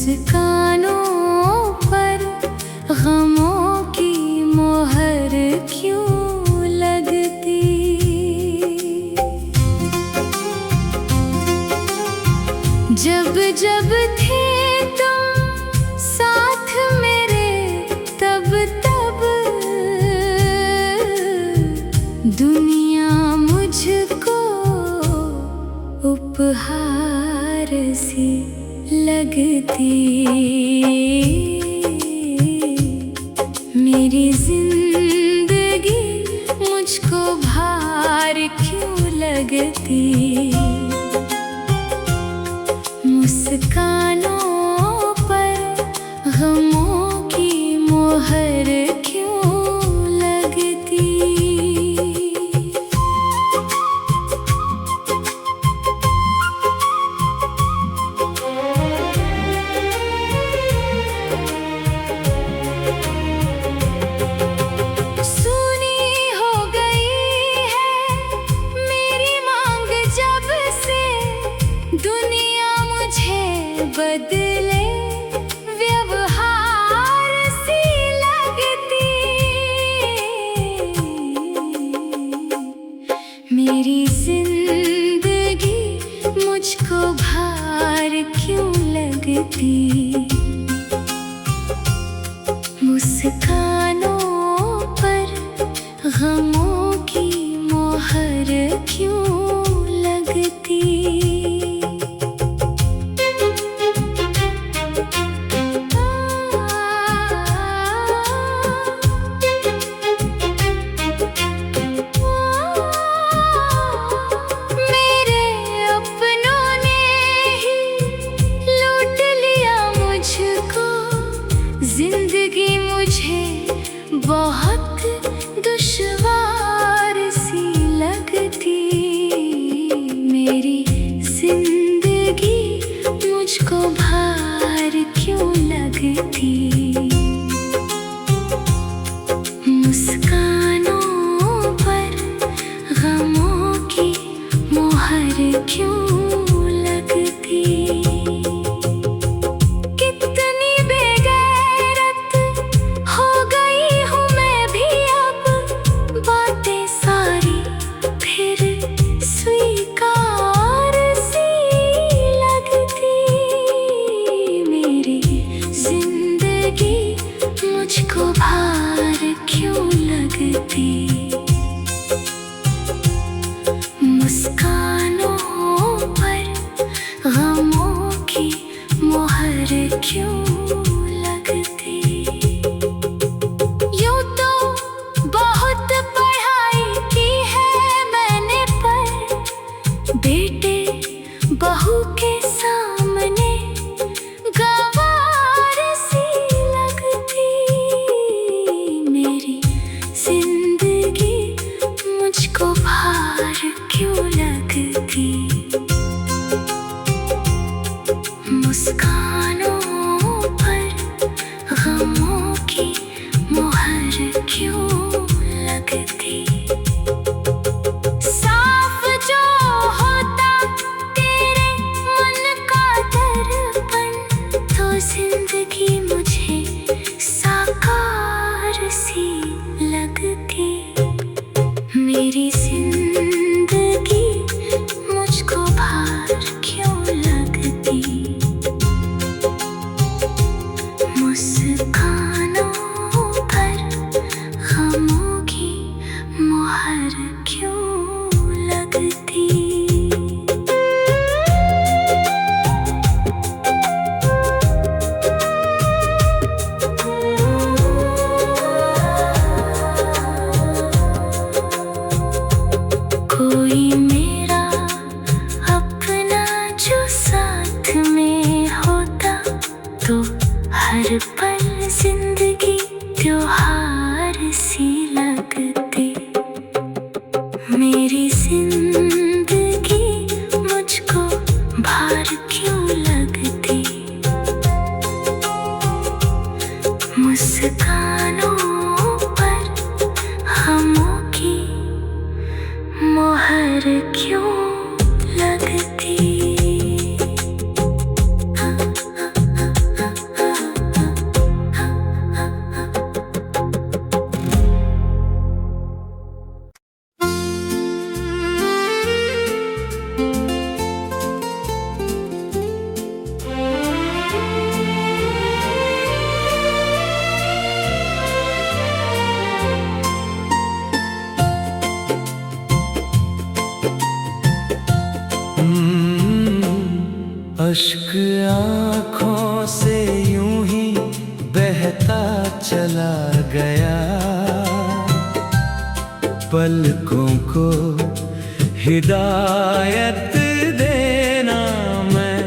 मुस्कानों पर गमों की मोहर क्यों लगती। जब जब थे तुम साथ मेरे तब तब दुनिया मुझको उपहार सी लगती। मेरी जिंदगी मुझको भार क्यों लगती। मुस्कानों पर गमों की मोहर क्यों लगती। बदले व्यवहार सी लगती। मेरी जिंदगी मुझको भार क्यों लगती। मुस्कानों पर गमों की मोहर क्यों लगती। जिंदगी मुझे बहुत दुश्वार सी लगती। मेरी जिंदगी मुझको भार क्यों लगती। मुस्कानों पर गमों की मोहर क्यों लगती। मुझको भार क्यों लगती। मुस्कानों पर गमों की मोहर क्यों लगती। यूं तो बहुत पढ़ाई की है मैंने पर बेटे बहू के सामने मुझको भार क्यों लगती। मुस्कानों पर गमों की मोहर क्यों लगती। साफ जो होता तेरे मन का दर्पण तो जिंदगी मुझे साकार सी लगती। मेरी जिंदगी मुझको भार क्यों लगती। मुस्कानों पर गमों की मोहर क्यों लगती। कोई मेरा अपना जो साथ में होता तो हर पल जिंदगी त्योहार सी लगती। मेरी जिंदगी मुझको भार क्यों लगती। मुस्कानों पर गमों की मोहर क्यों लगती। अश्क आँखों से यूं ही बहता चला गया, पलकों को हिदायत देना मैं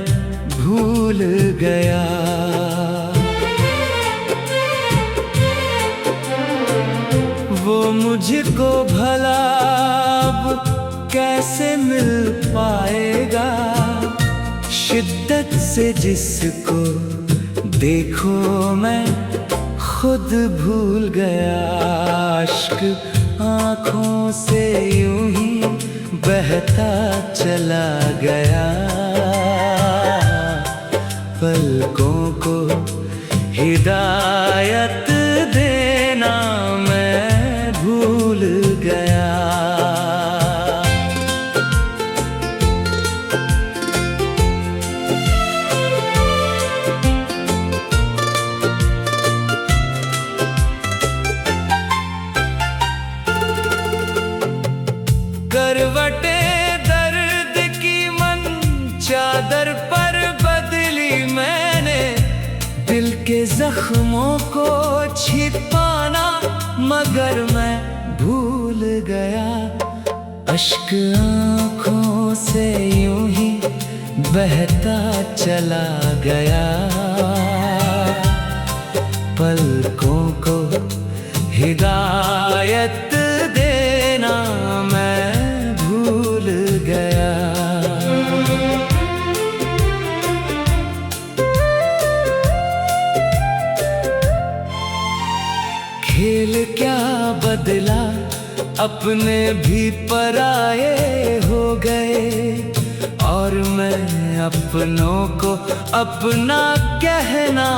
भूल गया। वो मुझको भला अब कैसे मिल पाएगा, शिद्दत से जिसको देखो मैं खुद भूल गया। अश्क आँखों से यूं ही बहता चला गया, पलकों को हिदायत देना मैं भूल गया। करवटे दर्द की मन चादर पर बदली मैंने, दिल के जख्मों को छिपाना मगर मैं भूल गया। अश्क आँखों से यूं ही बहता चला गया, पलकों को हिदायत देना मैं भूल गया। खेल क्या बदला, अपने भी पराये हो गए, और मैं अपनों को अपना कहना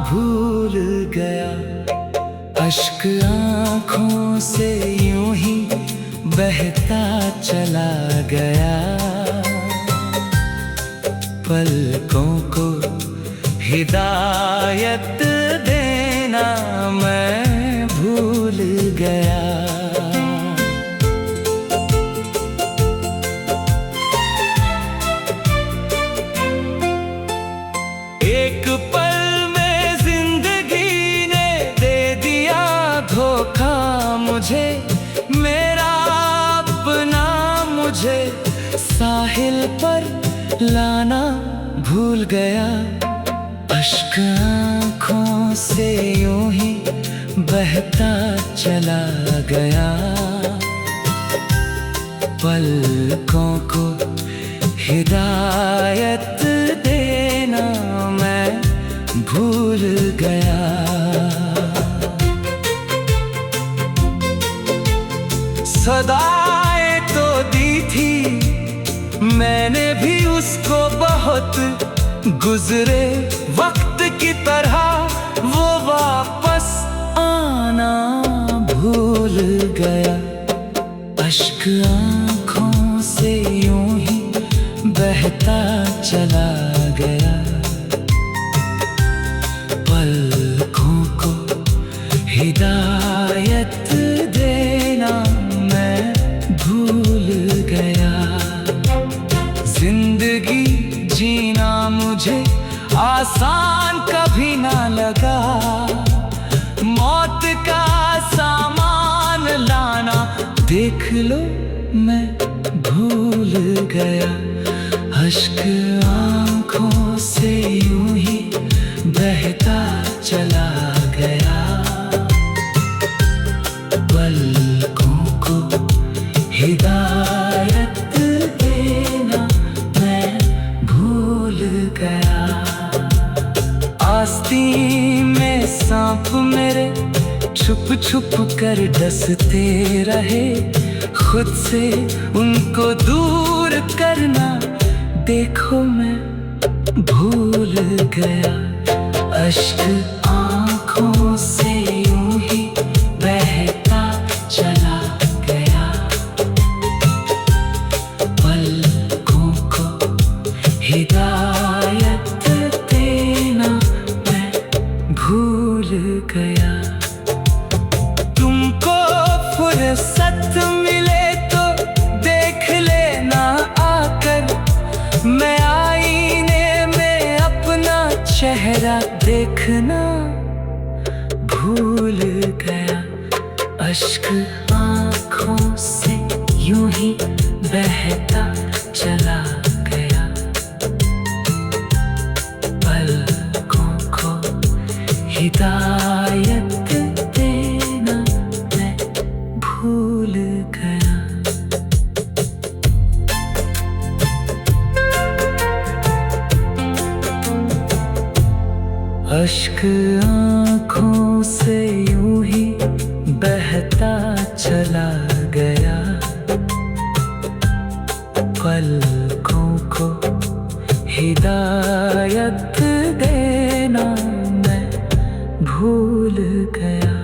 भूल गया। अश्क आँखों से यूं ही बहता चला गया, पलकों को हिदायत देना मैं भूल गया। एक पल में जिंदगी ने दे दिया धोखा मुझे, मेरा अपना मुझे साहिल पर लाना भूल गया। अश्क आँखों से यूं ही बहता चला गया, पलकों को हिदायत देना मैं भूल गया। सदाएं तो दी थी मैंने भी उसको बहुत, गुजरे वक्त की तरह वो वापस आना भूल गया। अश्क आँखों से यूं ही बहता चला गया, पलकों को हिदायत देना मैं भूल गया। जिंदगी जीना मुझे आसान कभी ना लगा, मौत का सामान लाना देख लो मैं भूल गया। अश्क आँखों से यूं ही बहता चला गया, पलकों को हिदायत देना मैं भूल गया। आस्तीन में सांप मेरे छुप छुप कर डसते रहे, खुद से उनको दूर करना देखो मैं भूल गया। अश्क आँखों से यूं ही बहता चला गया, पलकों को हिदायत देना मैं भूल गया। तुमको फुर्सत मिले तो देख लेना आकर, मैं आई चेहरा देखना भूल गया। अश्क आँखों से यूं ही बहता चला गया। पलकों को हिदायत देना मैं भूल गया। अश्क आँखों से यूं ही बहता चला गया। पलकों को हिदायत देना मैं भूल गया।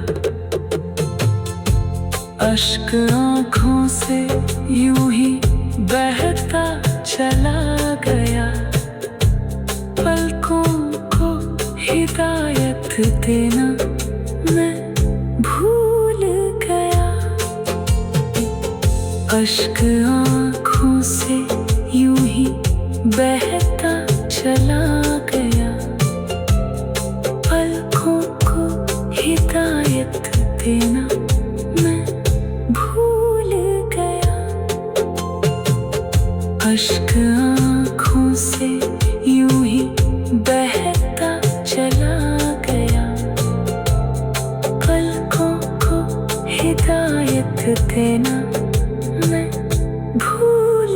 अश्क आँखों से यूं ही बहता चला गया। पलकों को हिदायत देना मैं भूल गया। अश्क आँखों से यूं ही बहता चला गया। पलकों को हिदायत देना मैं भूल गया। अश्क आँखों से यूं ही बहता चला गया। पलकों को हिदायत देना मैं भूल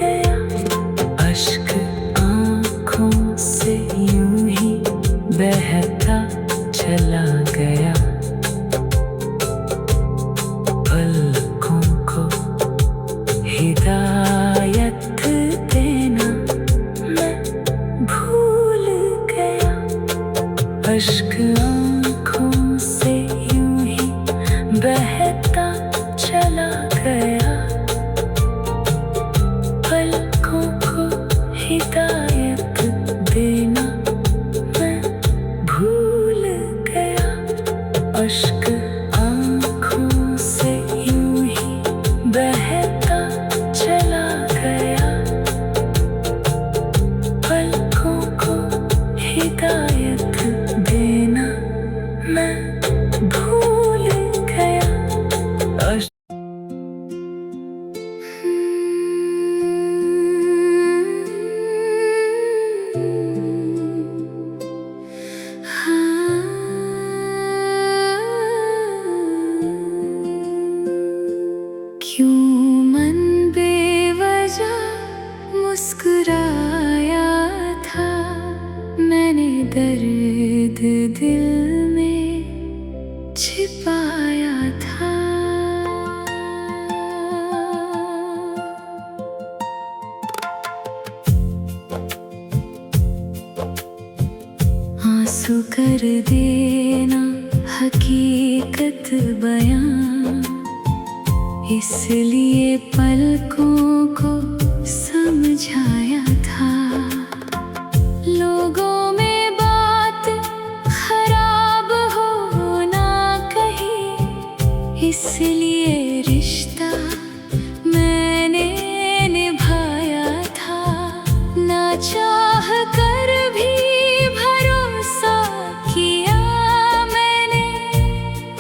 गया। अश्क आँखों से यूं ही बहता चला गया। पलकों को हिदायत देना मैं भूल गया। अश्क आँखों से यूं ही बहता चला गया। पलकों को हिदायत देना मैं भूल गया। अश्क आँखों से यूं ही बहता चला गया। पलकों को हिदायत देना मैं भूल गया। क्यों मन बेवजह मुस्कुराया था। मैंने दर्द दिल में छिपाया था। आंसू कर देना हकीकत बयां, इसलिए पलकों को समझाया था। लोगों में बात खराब हो ना कही, इसलिए रिश्ता मैंने निभाया था। ना चाह कर भी भरोसा किया मैंने,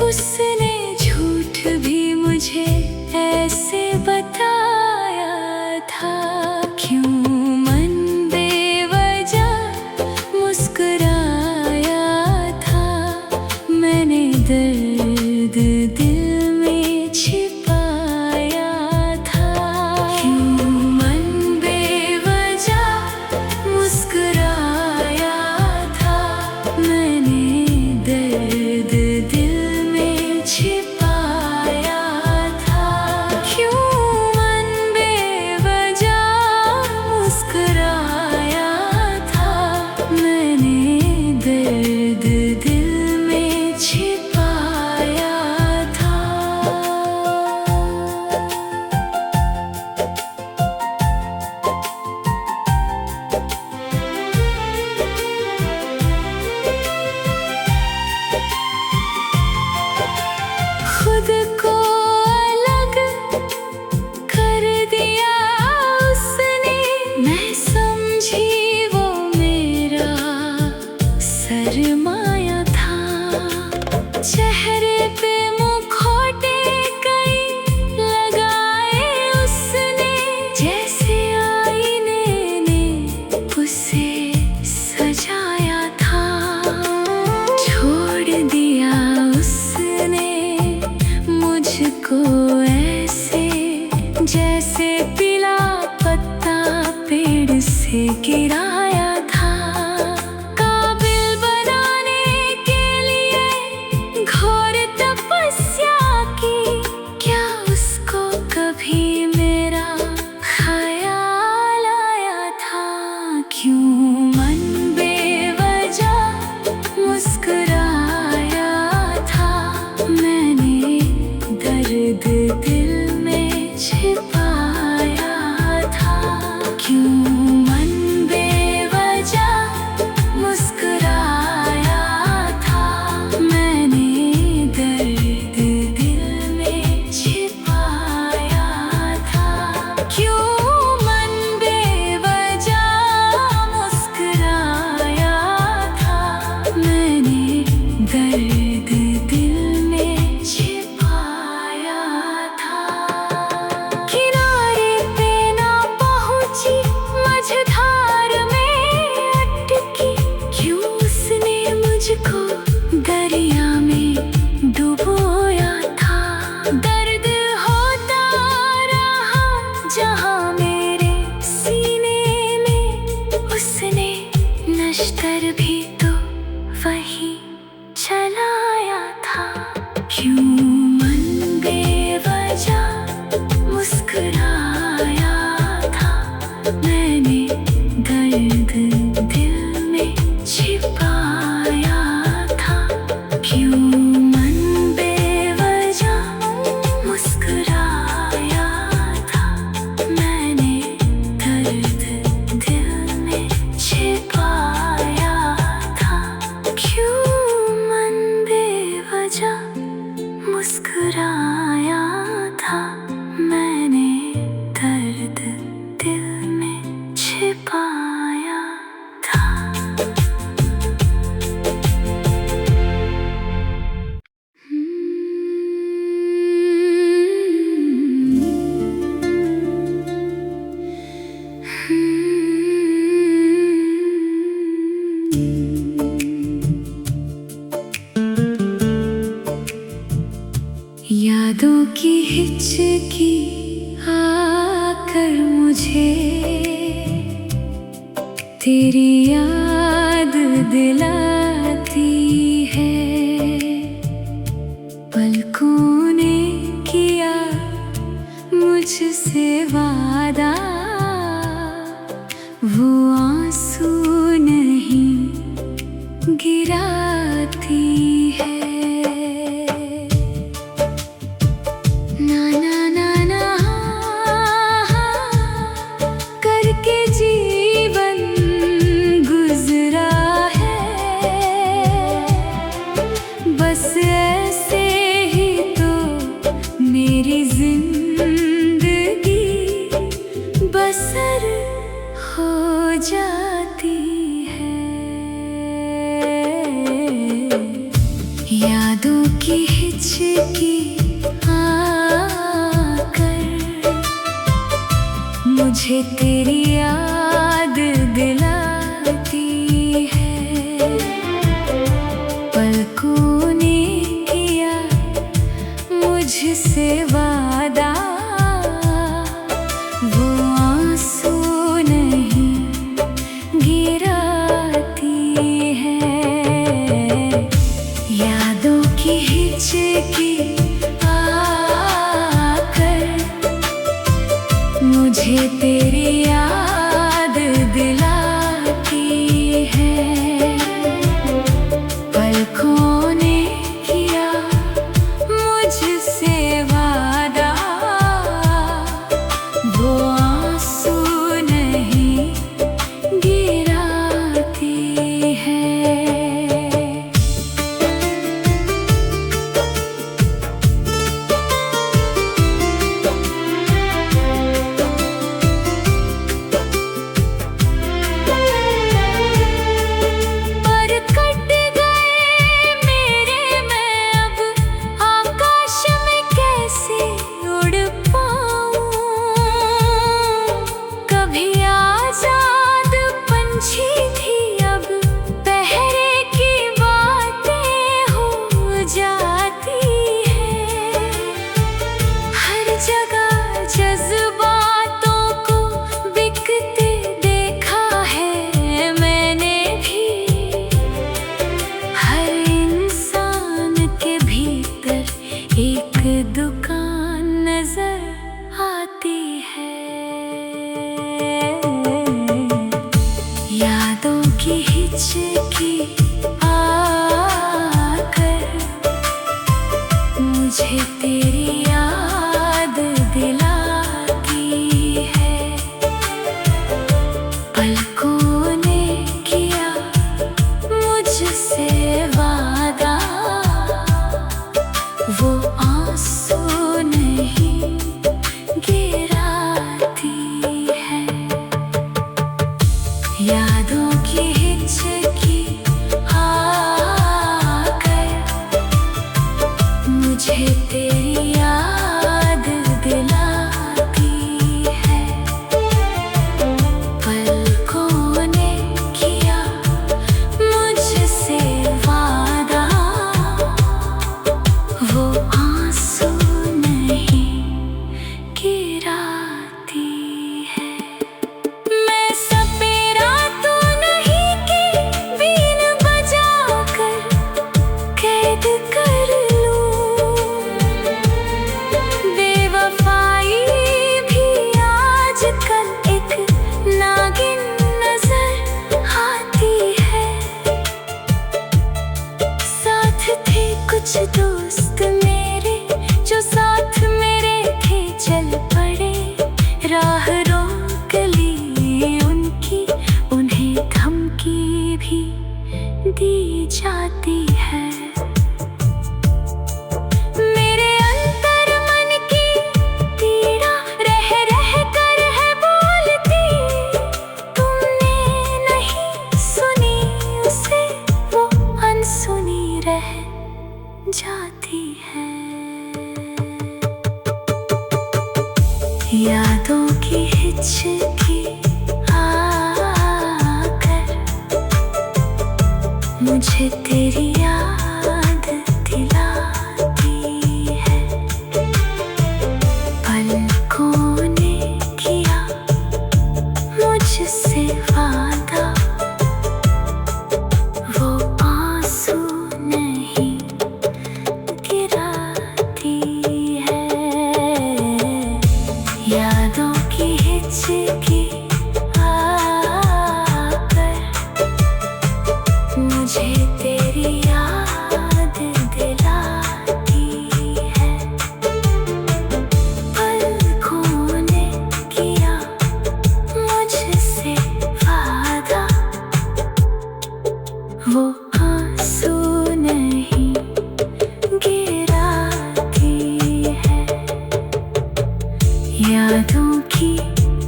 उसने झूठ भी मुझे ऐसे बताया था। क्यों मन बेवजह मुस्कुराया था। मैंने दर्द दिल में छिपाया था। क्यों मन बेवजह मुस्कुराया से गिराया था। काबिल बनाने के लिए घोर तपस्या की, क्या उसको कभी मेरा ख्याल आया था? क्यों मन बेवजह मुस्कुराया था? मैंने दर्द दिल में छिपाया था। क्यों मन बेवजह मुस्कुराया था? मैंने दर्द दिल में छिपाया था। क्यों मन बेवजह मुस्कुराया था? मैंने दर्द दिल में छिपाया था। किनारे पे ना पहुंची, मझधार में अटकी, क्यों उसने मुझको दरिया में डुबोया था? दर्द होता रहा जहां मेरे सीने में, उसने नश्तर भी तो वही चलाया था। क्यों मन बेवजह मुस्कुराया था? मैंने दर्द दिल में छिपाया था। क्यों मन बेवजह मुस्कुराया था? मैंने दर्द दिल में छिपाया था। क्यों मन बेवजह मुस्कुराया था? मैंने दर्द दिल में छिपाया था। यादों की हिचकी आकर मुझे तेरी याद दिलाती है। पलकों ने किया मुझसे वादा, वो आंसू नहीं गिराती है। ना ना ना ना करके जीवन गुजरा है, बस ऐसे ही तो मेरी जिंदगी बसर हो जाती है। यादों की हिचकी मुझे तेरी याद दिलाती है। पलकों ने किया मुझसे वादा, वो आंसू नहीं हिचकी आकर मुझे तेरी याद दिलाती है। पलकों ने किया मुझसे वादा, वो आंसू नहीं गिराती है। यादों की हिचकी आकर मुझे तेरी याद दिलाती है। पलकों ने किया मुझसे वादा, वो आंसू नहीं गिराती है। मैं सपेरा तो नहीं कि बीन बजाकर कैद कर लूं, बेवफाई भी आजकल एक नागिन नजर आती है। साथ थे कुछ दोस्त मेरे जो साथ मेरे थे चल पड़े, राह रोक ली उनकी, उन्हें धमकी भी दी जाती है। मेरे अंतर मन की पीड़ा रह रह कर है बोलती, तुमने नहीं सुनी उसे, वो अनसुनी रह जाती है। यादों की हिचकी आकर मुझे तेरी याद दिलाती है। पलकों ने किया मुझसे वादा, वो आंसू नहीं गिराती है। यादों की हिचकी आकर मुझे तेरी याद दिलाती है। पलकों ने किया मुझसे वादा, वो आंसू नहीं गिराती है। यादों की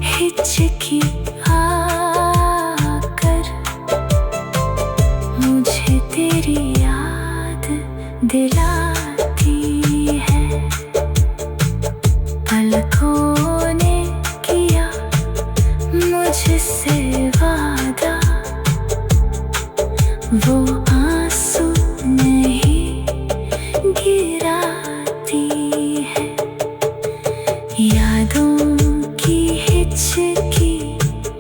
हिचकी आकर मुझे तेरी याद दिलाती है। पलकों ने किया मुझसे वादा, वो आंसू नहीं गिराती है। यादों की हिचकी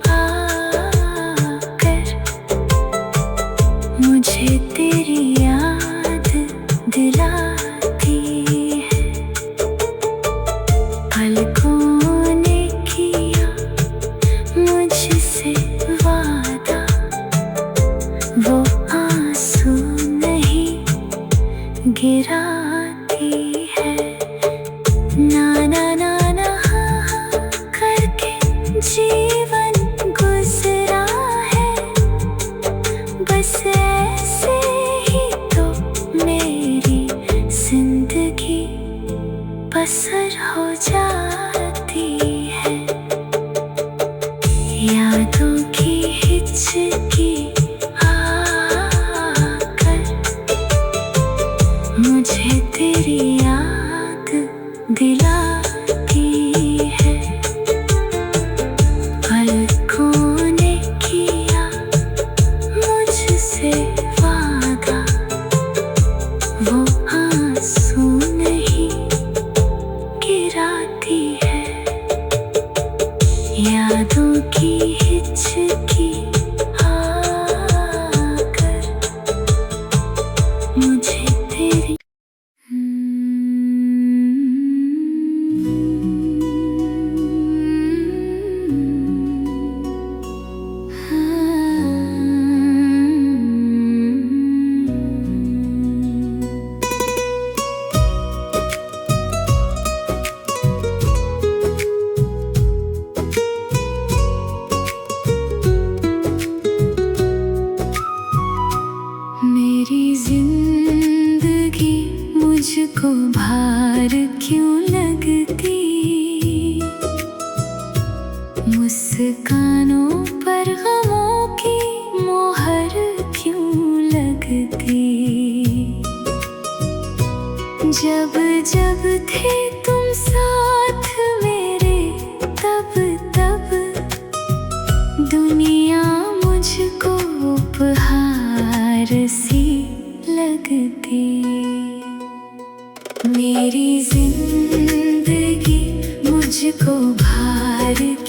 आकर मुझे तेरी याद दिलाती है। पलकों ने किया मुझसे वादा, वो आंसू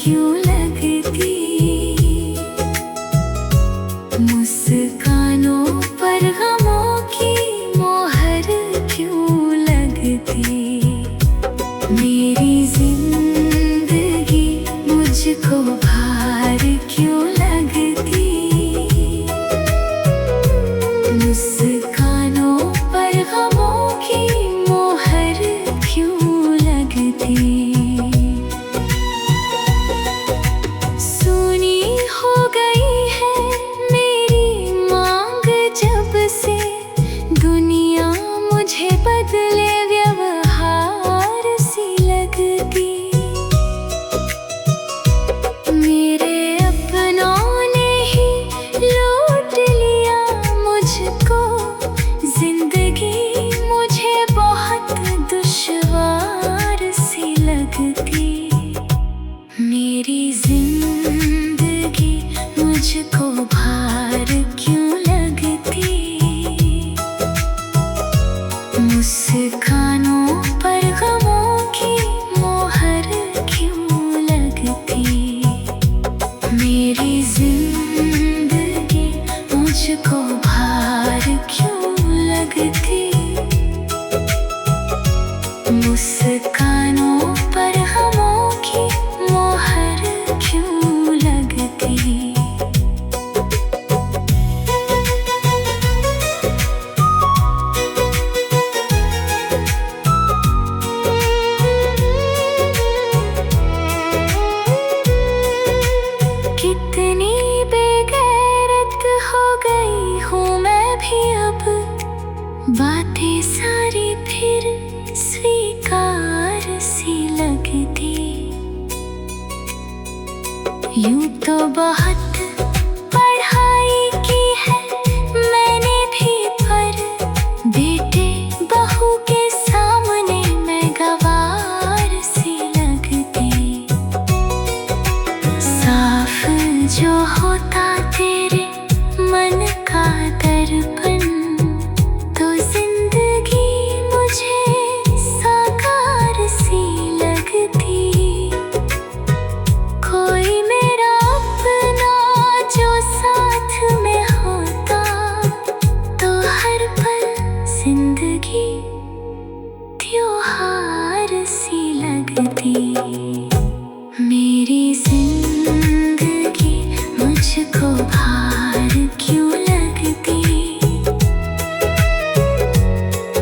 क्यों लगती, मुस्कानों पर गमों की मोहर क्यों लगती। मेरी जिंदगी मुझको भार क्यों लगती, मुस्कानों पर गमों की मोहर क्यों लगती। सुनी हो गई है मेरी मांग जब से, दुनिया मुझे बदले व्यवहार सी लगती। मेरे अपनों ने ही लूट लिया मुझको, जिंदगी मुझे बहुत दुश्वार सी लगती। मेरी जिंदगी मुझको भार क्यों लगती, मुस्कानों पर गमों की मोहर क्यों लगती। मेरी जिंदगी मुझको भार क्यों लगती, मुस्कानों पर गमों की मोहर क्यों लगती। कितनी बेगैरत हो गई हूँ मैं भी अब, बातें सारी फिर स्वीकार सी लगती। यूं तो बहुत पढ़ाई की है मैंने भी, पर बेटे बहू के सामने मैं गवार सी लगती। साफ जो होता तेरे मन का दर्पण, तो जिंदगी मुझे साकार सी लगती। कोई मेरा अपना जो साथ में होता, तो हर पल जिंदगी त्योहार सी लगती। मेरी जिंदगी मुझको भार क्यों लगती,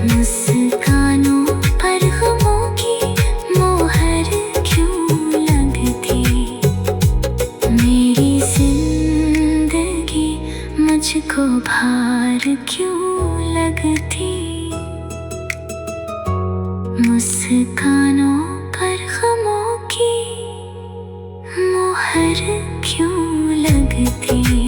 मुस्कानों पर गमों की मोहर क्यों लगती। मेरी जिंदगी मुझको भार क्यों लगती, मुस्कानों पर गमों की मोहर क्यों लगती।